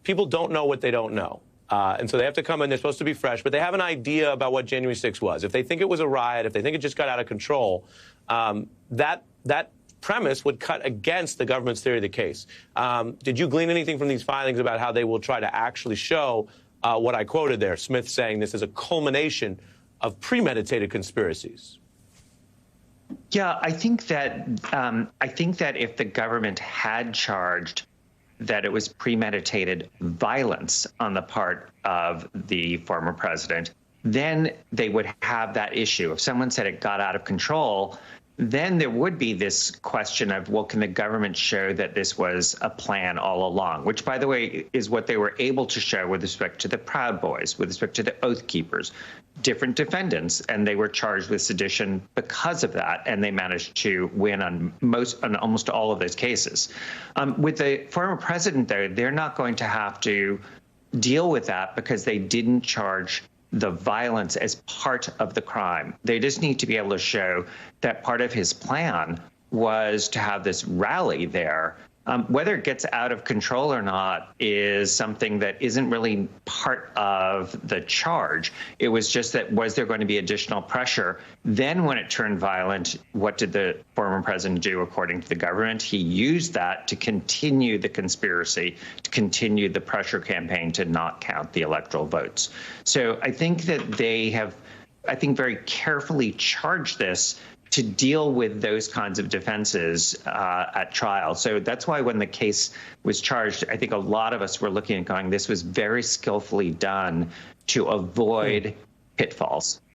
people don't know what they don't know. And so they have to come in, they're supposed to be fresh, but they have an idea about what January 6th was. If they think it was a riot, if they think it just got out of control, that premise would cut against the government's theory of the case. Did you glean anything from these filings about how they will try to actually show what I quoted there, Smith saying this is a culmination of premeditated conspiracies? Yeah, I think that if the government had charged that it was premeditated violence on the part of the former president, then they would have that issue. If someone said it got out of control, then there would be this question of, well, can the government show that this was a plan all along? Which, by the way, is what they were able to show with respect to the Proud Boys, with respect to the Oath Keepers, different defendants, and they were charged with sedition because of that, and they managed to win on almost all of those cases. With the former president, though, they're not going to have to deal with that because they didn't charge the violence as part of the crime. They just need to be able to show that part of his plan was to have this rally there. Whether it gets out of control or not is something that isn't really part of the charge. It was just that, was there going to be additional pressure? Then when it turned violent, what did the former president do according to the government? He used that to continue the conspiracy, to continue the pressure campaign to not count the electoral votes. So I think that they have, very carefully charged this to deal with those kinds of defenses at trial. So that's why when the case was charged, I think a lot of us were looking and going, this was very skillfully done to avoid pitfalls.